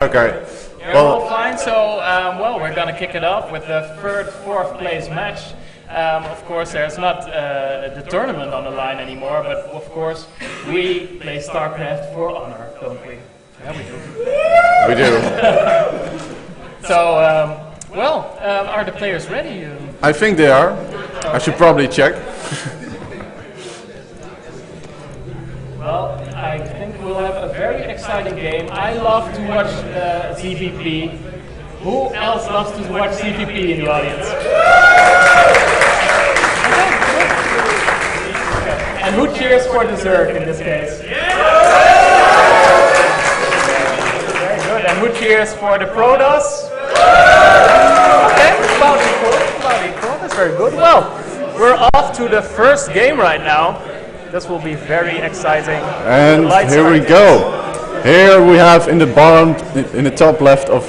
Okay. Yeah, well, fine. So, we're going to kick it off with the fourth place match. Of course, there's not the tournament on the line anymore, but of course, we play StarCraft for honor, don't we? Yeah, we do. We do. So, are the players ready? I think they are. I should probably check. Well, I think we'll have a very exciting game. I love to watch CVP. Who else loves to watch CVP in the audience? And who cheers for the Zerg in this case? Very good. And who cheers for the Protoss? Okay, about equal. That's very good. Well, we're off to the first game right now. This will be very exciting. And here we go. Here we have in the top left of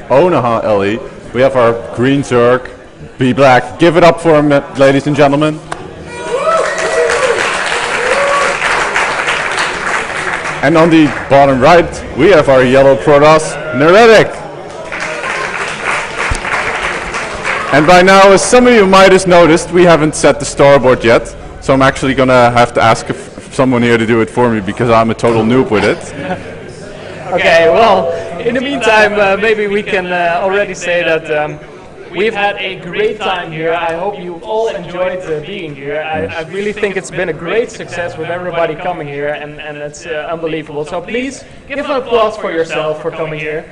Onaha LE, we have our green Zerg, Bblack. Give it up for him, ladies and gentlemen. And on the bottom right, we have our yellow Protoss, Neretic. And by now, as some of you might have noticed, we haven't set the starboard yet. So I'm actually going to have to ask someone here to do it for me because I'm a total noob with it. Okay, well, in the meantime, maybe we can already say that we've had a great time here. I hope you all enjoyed being here. I really think it's been a great success with everybody coming here, and it's unbelievable. So please give an applause for yourself for coming here.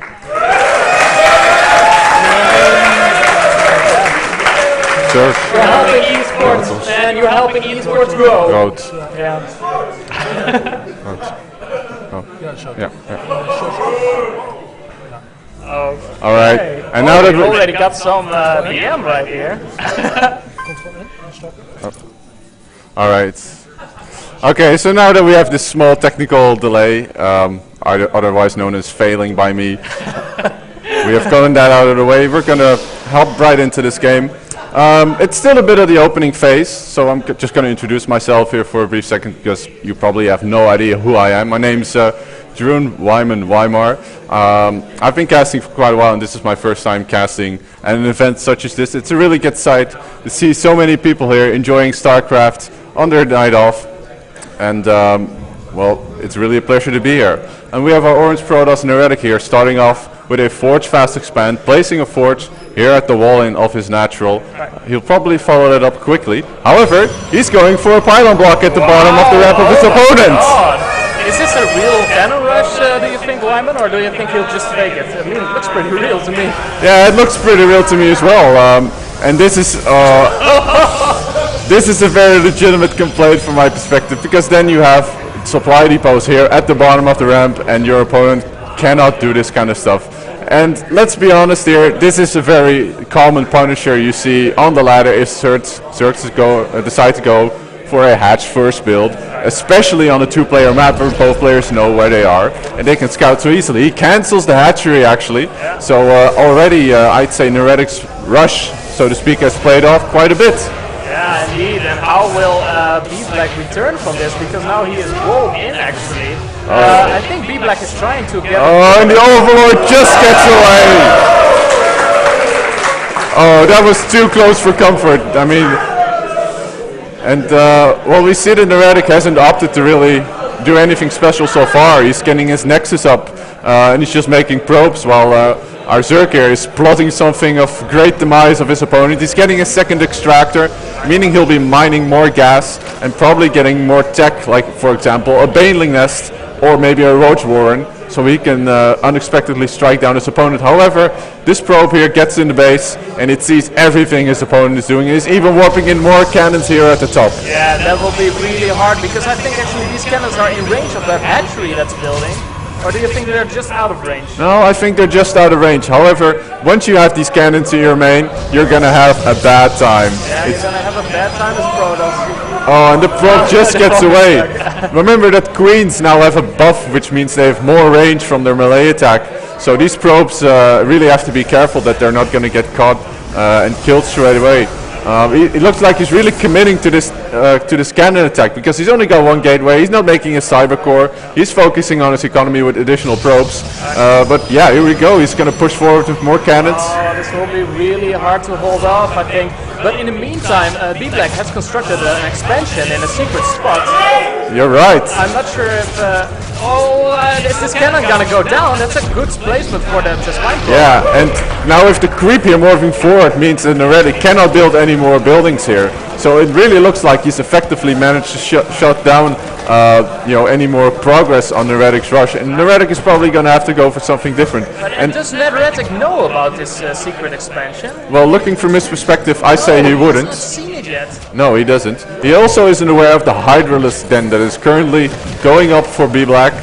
Sure. You're helping esports, and you're helping esports grow. Goat. Yeah. Oh. Yeah. Oh. All right. And now that we already got some BM right here. All right. Okay. So now that we have this small technical delay, otherwise known as failing by me, we have gotten that out of the way. We're gonna hop right into this game. It's still a bit of the opening phase, so I'm just going to introduce myself here for a brief second because you probably have no idea who I am. My name's Jeroen Wyman Weimar. I've been casting for quite a while, and this is my first time casting at an event such as this. It's a really good sight to see so many people here enjoying StarCraft on their night off, and well, it's really a pleasure to be here. And we have our orange Protoss Neretic here, starting off with a Forge Fast Expand, placing a Forge here at the wall-in of his natural. He'll probably follow that up quickly. However, he's going for a pylon block at the bottom of the ramp of his opponent. Is this a real cannon rush, do you think, Wyman, or do you think he'll just fake it? I mean, it looks pretty real to me. Yeah, it looks pretty real to me as well. And this is this is a very legitimate complaint from my perspective, because then you have supply depots here at the bottom of the ramp, and your opponent cannot do this kind of stuff. And let's be honest here, this is a very common punisher you see on the ladder if Zergs decide to go for a hatch first build, especially on a two-player map where both players know where they are and they can scout so easily. He cancels the hatchery actually, so already I'd say Neretic's rush, so to speak, has played off quite a bit. Yeah, indeed. And how will Bblack return from this? Because now he is rolled in, actually. I think Bblack is trying to get... Oh, and the Overlord just gets away! Oh, that was too close for comfort. I mean... And, well, we see that Neretic hasn't opted to really do anything special so far. He's getting his Nexus up, and he's just making probes, while our Zerg here is plotting something of great demise of his opponent. He's getting a second extractor, meaning he'll be mining more gas and probably getting more tech, like, for example, a Baneling Nest or maybe a Roach Warren, so he can unexpectedly strike down his opponent. However, this probe here gets in the base and it sees everything his opponent is doing. He's even warping in more cannons here at the top. Yeah, that will be really hard, because I think actually these cannons are in range of that hatchery that's building. Or do you think they're just out of range? No, I think they're just out of range. However, once you have these cannons in your main, you're gonna have a bad time. Yeah, you're gonna have a bad time as Protoss. Oh, and the probe just gets away. Remember that Queens now have a buff, which means they have more range from their melee attack. So these probes really have to be careful that they're not gonna get caught and killed straight away. It looks like he's really committing to this to this cannon attack, because he's only got one gateway. He's not making a cyber core. He's focusing on his economy with additional probes. But yeah, here we go. He's going to push forward with more cannons. Oh, this will be really hard to hold off, I think. But in the meantime, Bblack has constructed an expansion in a secret spot. You're right. I'm not sure if... is this cannon gonna go down? That's a good placement for that spine core. Yeah, and now with the creep here moving forward means that Neretic cannot build any more buildings here. So it really looks like he's effectively managed to shut down any more progress on Neretic's rush, and Neretic is probably going to have to go for something different. And does Neretic know about this secret expansion? Well, looking from his perspective, I say he wouldn't. He hasn't seen it yet. No, he doesn't. He also isn't aware of the Hydralisk den that is currently going up for Bblack.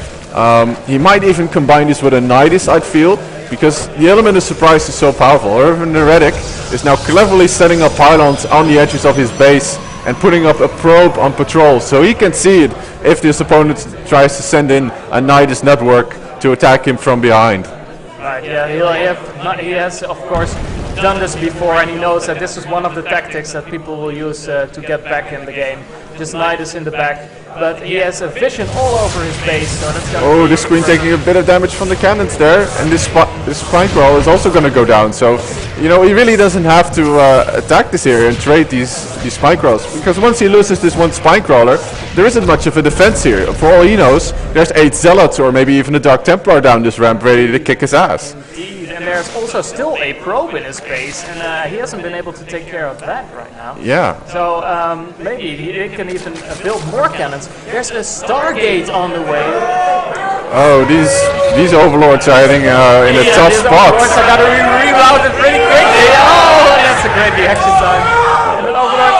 He might even combine this with a Nidus, I'd feel, because the element of surprise is so powerful. However, Neretic is now cleverly setting up pylons on the edges of his base and putting up a probe on patrol, so he can see it if this opponent tries to send in a Nidus network to attack him from behind. Right, yeah, he has of course done this before, and he knows that this is one of the tactics that people will use to get back in the game. Just Nidus in the back, but he has a vision all over his base, so that's gonna this queen taking a bit of damage from the cannons there, and this spine crawl is also going to go down, so he really doesn't have to attack this area and trade these spine crawls, because once he loses this one spine crawler, there isn't much of a defense here. For all he knows, there's 8 zealots or maybe even a Dark Templar down this ramp ready to kick his ass. Indeed, and there's also still a probe in his base, and he hasn't been able to take care of that right now. Yeah. So maybe he can even build more cannons. There's a Stargate on the way. Oh, these overlords are heading in a tough spot. Overlords are gotta be rerouted pretty quickly. Oh, that's a great reaction time. And an overlord,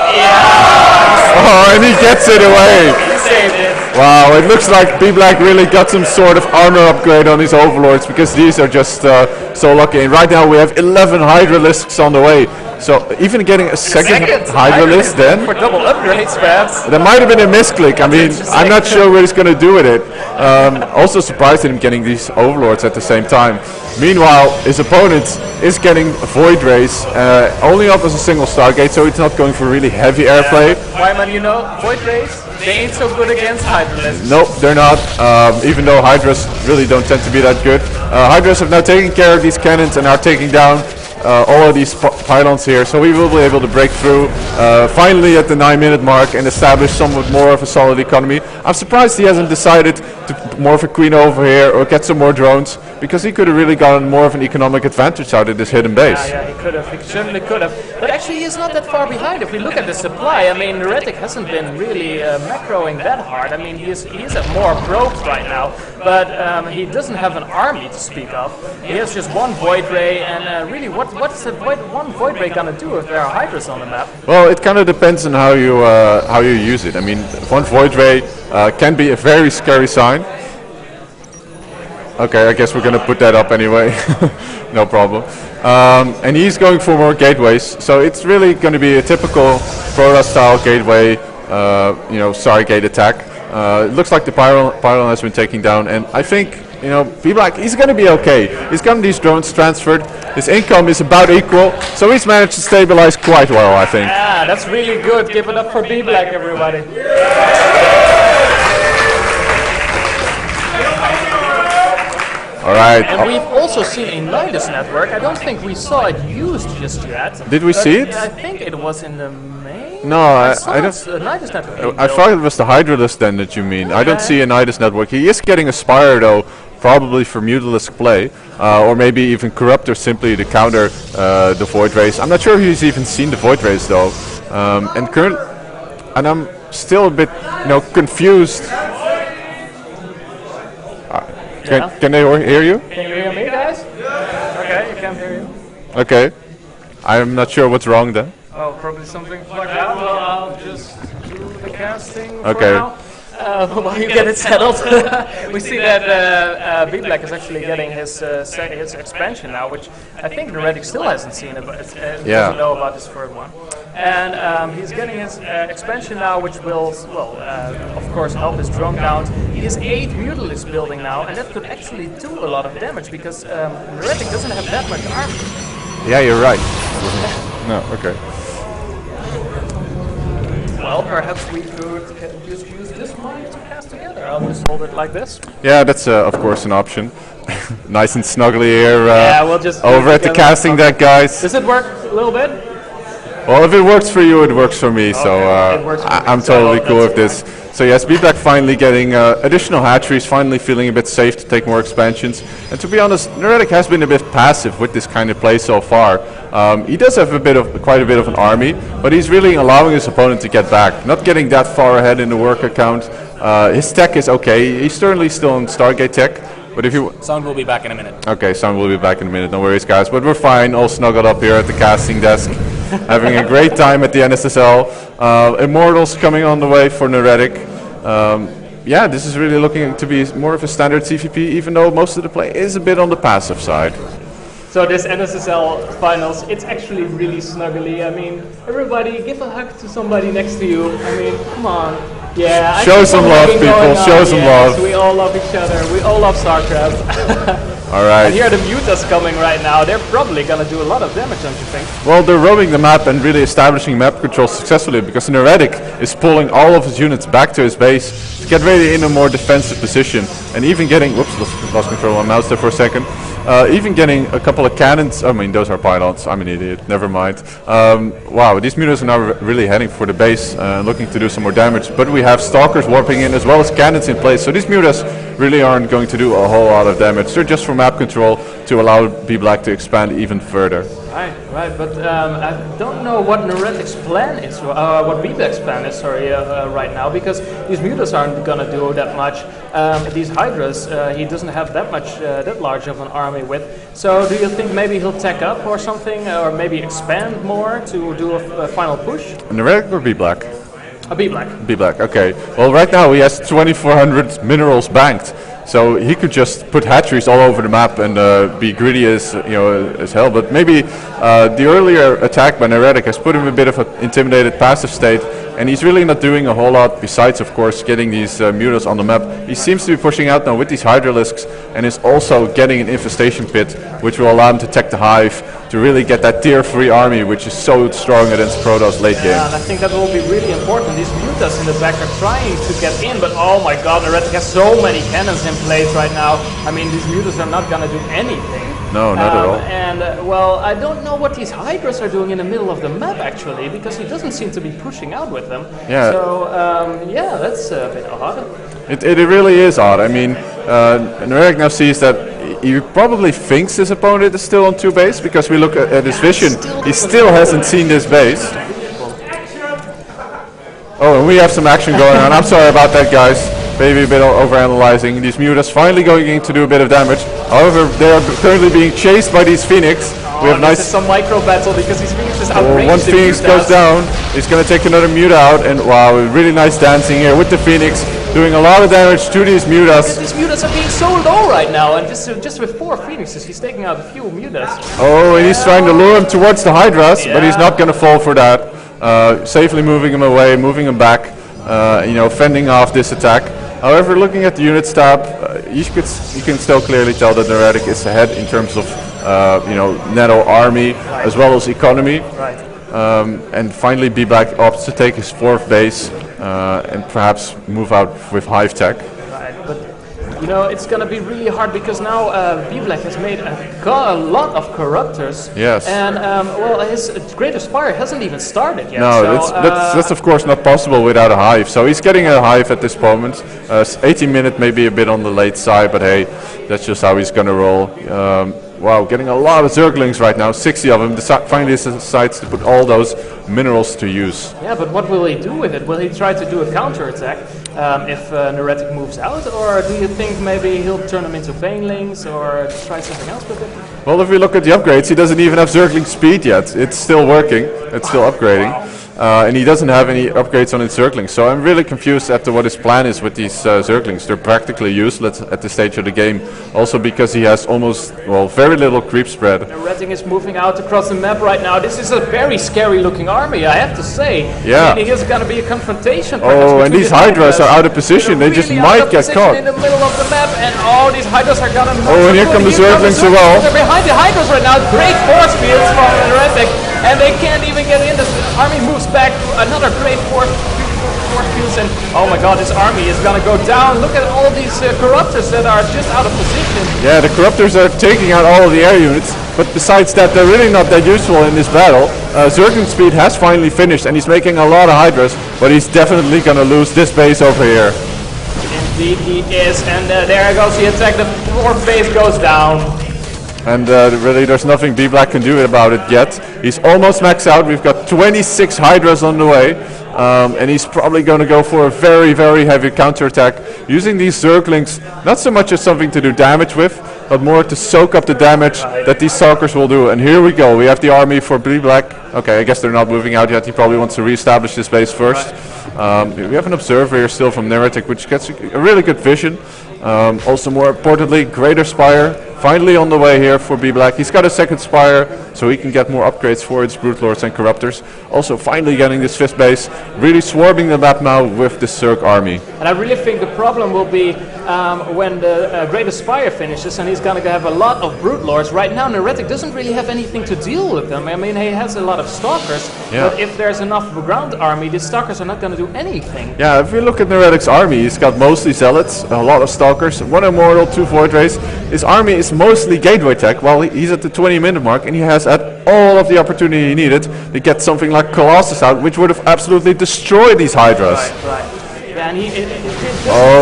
Oh, and he gets it away. he saved it. Wow, it looks like Bblack really got some sort of armor upgrade on his overlords, because these are just so lucky. And right now we have 11 Hydralisks on the way. So even getting a second Hydralisk then? For double upgrades, perhaps. That might have been a misclick. I mean, I'm not sure what he's going to do with it. Also surprised at him getting these overlords at the same time. Meanwhile, his opponent is getting Void Rays, only up as a single Stargate, so it's not going for really heavy airplay. Wyman, Void Rays, they ain't so good against Hydralisks. Nope, they're not, even though Hydras really don't tend to be that good. Hydras have now taken care of these cannons and are taking down all of these pylons here, so we will be able to break through finally at the 9-minute mark and establish somewhat more of a solid economy. I'm surprised he hasn't decided to put more of a queen over here or get some more drones, because he could have really gotten more of an economic advantage out of this hidden base. Yeah, he could have. He certainly could have. But actually, he's not that far behind. If we look at the supply, I mean, Neretic hasn't been really macroing that hard. I mean, he's at more probes right now, but he doesn't have an army to speak of. He has just one Void Ray, and really, what's the one Void Ray gonna do if there are Hydras on the map? Well, it kind of depends on how you use it. I mean, one Void Ray can be a very scary sign. Okay, I guess we're gonna put that up anyway. No problem. And he's going for more gateways, so it's really going to be a typical Protoss-style gateway, Stargate attack. It looks like the pylon has been taken down, and I think Bblack, he's going to be okay. He's gotten these drones transferred. His income is about equal, so he's managed to stabilize quite well, I think. Yeah, that's really good. Give it up for Bblack, everybody. All right. And we've also seen a Nidus network. I don't think we saw it used just yet. Did we see it? I think it was in the main. No, I don't. Nidus network. I thought it was the Hydralisk then that you mean. I don't see a Nidus network. He is getting a Spire though, probably for Mutalisk play, or maybe even Corruptor simply to counter the Void Rays. I'm not sure if he's even seen the Void Rays though, and I'm still a bit, confused. Can they hear you? Can you hear me, guys? Okay, you can hear you. Okay. I'm not sure what's wrong then. Oh, probably something like that. Well, I'll just do the casting okay. for now. While you get it settled, we see that Bblack is actually getting his expansion now, which I think Neretic still hasn't seen it, but doesn't know about this third one. And he's getting his expansion now, which will, of course, help his drone count. He has 8 Mutalisks building now, and that could actually do a lot of damage, because Neretic doesn't have that much armor. Yeah, you're right. No, okay. well, perhaps we could just use this mic to cast together. I'll just hold it like this. Yeah, that's of course an option. Nice and snuggly here. Yeah, we'll just over at the casting deck, guys. Does it work a little bit? Well, if it works for you, it works for me. So it works for me, I'm so totally cool with that's this. So yes, Bblack finally getting additional hatcheries, finally feeling a bit safe to take more expansions. And to be honest, Neretic has been a bit passive with this kind of play so far. He does have quite a bit of an army, but he's really allowing his opponent to get back, not getting that far ahead in the worker count. His tech is okay. He's certainly still on Stargate tech. But if you Sound will be back in a minute. Okay, Sound will be back in a minute, no worries guys. But we're fine, all snuggled up here at the casting desk. Having a great time at the NSSL. Immortals coming on the way for Neretic. Yeah, this is really looking to be more of a standard CVP, even though most of the play is a bit on the passive side. So this NSSL finals, it's actually really snuggly. I mean, everybody give a hug to somebody next to you. I mean, come on. Yeah, I Show see some some love, hugging people. going on. Show some Yes, love. We all love each other. We all love StarCraft. All right. And here are the mutas coming right now. They're probably gonna do a lot of damage, don't you think? Well, they're roaming the map and really establishing map control successfully because Neretic is pulling all of his units back to his base to get ready in a more defensive position and even getting, whoops, lost control of my mouse there for a second. Even getting a couple of cannons. I mean, those are pylons. I'm an idiot. Never mind. Wow, these mutas are now really heading for the base, looking to do some more damage. But we have stalkers warping in as well as cannons in place. So these mutas really aren't going to do a whole lot of damage. They're just for map control to allow Bblack to expand even further. Right, but I don't know what Neretic's plan is, what Bblack's plan is, right now, because these mutas aren't gonna do that much. These Hydras, he doesn't have that much, that large of an army with. So do you think maybe he'll tech up or something, or maybe expand more to do a final push? Neretic or Bblack? A Bblack. Bblack, okay. Well, right now he has 2,400 minerals banked. So he could just put hatcheries all over the map and be greedy as as hell. But maybe the earlier attack by Neretic has put him in a bit of an intimidated passive state, and he's really not doing a whole lot besides, of course, getting these mutas on the map. He seems to be pushing out now with these Hydralisks and is also getting an infestation pit, which will allow him to tech the hive to really get that tier 3 army, which is so strong against Protoss late game. Yeah, and I think that will be really important. These mutas in the back are trying to get in, but oh my god, Neretic has so many cannons in place right now. I mean, these mutas are not gonna do anything. No, not at all. And well, I don't know what these Hydras are doing in the middle of the map actually, because he doesn't seem to be pushing out with them. Yeah. So yeah, that's a bit odd. It really is odd. I mean, Neretic now sees that he probably thinks his opponent is still on 2 base because we look at his vision. He still hasn't seen this base. Oh, and we have some action going on. I'm sorry about that, guys. Maybe a bit overanalyzing. These mutas finally going to do a bit of damage. However, they are currently being chased by these Phoenix. We have This is some micro battle because these Phoenix is outrageous. one Phoenix goes down. He's going to take another muta out, and wow, really nice dancing here with the Phoenix, doing a lot of damage to these mutas. These mutas are being so low right now, and just with 4 Phoenixes, he's taking out a few mutas. Oh, and he's trying to lure him towards the Hydras, but he's not going to fall for that. Safely moving him away, moving him back, fending off this attack. However, looking at the unit stab, you can still clearly tell that Neretic is ahead in terms of NATO army as well as economy. Right. And finally, Bblack opts to take his 4th base and perhaps move out with hive tech. Right, but it's gonna be really hard because now Bblack has made a lot of corruptors. Yes. And well, his greatest fire hasn't even started yet. No, so, that's of course not possible without a hive. So he's getting a hive at this moment. 18 minute maybe a bit on the late side, but hey, that's just how he's gonna roll. Wow, getting a lot of Zerglings right now, 60 of them. Finally decides to put all those minerals to use. Yeah, but what will he do with it? Will he try to do a counterattack if Neretic moves out? Or do you think maybe he'll turn them into Banelings or try something else with it? Well, if we look at the upgrades, he doesn't even have Zergling speed yet. It's still working, it's still upgrading. And he doesn't have any upgrades on his Zerglings. So I'm really confused as to what his plan is with these Zerglings. They're practically useless at this stage of the game. Also because he has very little creep spread. Neretic is moving out across the map right now. This is a very scary looking army, I have to say. Yeah. And here's going to be a confrontation. Oh, and these Hydras are out of position. They just might get caught. In the middle of the map, and these Hydras are going to... Oh, and here come the Zerglings as well. They're behind the Hydras right now. Great force fields from Neretic. And they can't even get in. The army moves back. Another great force 4 kills, and oh my god, this army is gonna go down. Look at all these corruptors that are just out of position. Yeah, the corruptors are taking out all of the air units, but besides that, they're really not that useful in this battle. Zergling speed has finally finished, and he's making a lot of hydras, but he's definitely gonna lose this base over here. Indeed he is, and there goes the attack. The 4th base goes down. And really there's nothing Bblack can do about it yet. He's almost maxed out. We've got 26 hydras on the way. And he's probably going to go for a very, very heavy counterattack. Using these Zerglings, not so much as something to do damage with, but more to soak up the damage that these Stalkers will do. And here we go. We have the army for Bblack. Okay, I guess they're not moving out yet. He probably wants to reestablish this base first. We have an observer here still from Neretic, which gets a really good vision. Also more importantly, Greater Spire finally on the way here for Bblack. He's got a 2nd Spire, so he can get more upgrades for its Brute Lords and Corruptors. Also finally getting this 5th base, really swarming the map now with the Zerg army. And I really think the problem will be when the Greater Spire finishes, and he's going to have a lot of Brute Lords. Right now Neretic doesn't really have anything to deal with them. I mean, he has a lot of Stalkers, but if there's enough ground army, the Stalkers are not going to do anything. Yeah, if you look at Neretic's army, he's got mostly Zealots, a lot of Stalkers, 1 Immortal, 2 Void Rays. His army is mostly gateway tech, while he's at the 20-minute mark, and he has had all of the opportunity he needed to get something like Colossus out, which would have absolutely destroyed these Hydras. Right. Yeah, and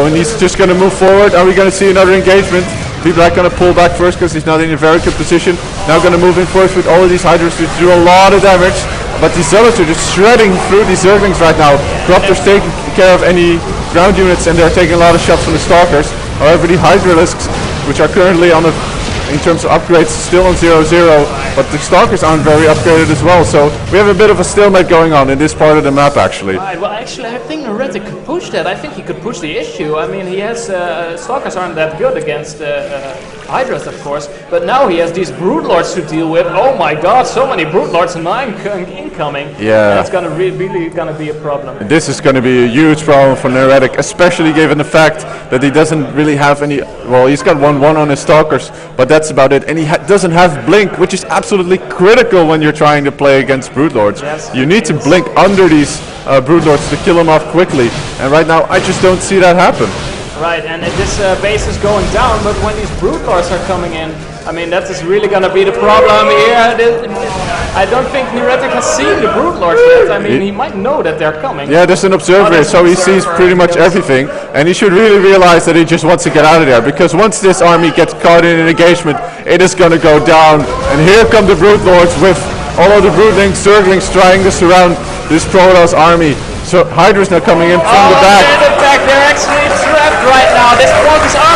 and he's just going to move forward. Are we going to see another engagement? Bblack going to pull back first because he's not in a very good position. Now going to move in first with all of these Hydras to do a lot of damage. But these Zealots are just shredding through these Zerglings right now. Corruptors taking care of any ground units, and they're taking a lot of shots from the Stalkers. However, the Hydralisks, which are currently on in terms of upgrades, still on 0-0, but the Stalkers aren't very upgraded as well, so we have a bit of a stalemate going on in this part of the map, actually. Right, well, actually, I think Neretic could push that. I think he could push the issue. I mean, he has, Stalkers aren't that good against Hydras, of course, but now he has these Brood Lords to deal with. Oh my god, so many Brood Lords and 9 incoming. Yeah. That's gonna really gonna be a problem. This is going to be a huge problem for Neretic, especially given the fact that he doesn't really have any, well, he's got 1-1 on his Stalkers, but that's about it. And he doesn't have Blink, which is absolutely critical when you're trying to play against Brood Lords. Yes, you need to blink under these Brood Lords to kill them off quickly. And right now, I just don't see that happen. Right, and this base is going down, but when these Brood Lords are coming in, I mean, that is really going to be the problem here. I don't think Neretic has seen the Brood Lords yet. I mean, he might know that they're coming. Yeah, there's an observer, so he sees pretty much everything. And he should really realize that he just wants to get out of there, because once this army gets caught in an engagement, it is going to go down. And here come the Brood Lords with all of the Broodlings, Zerglings trying to surround this Protoss army. So Hydra's now coming in from the back. They're actually trapped right now. This Protoss army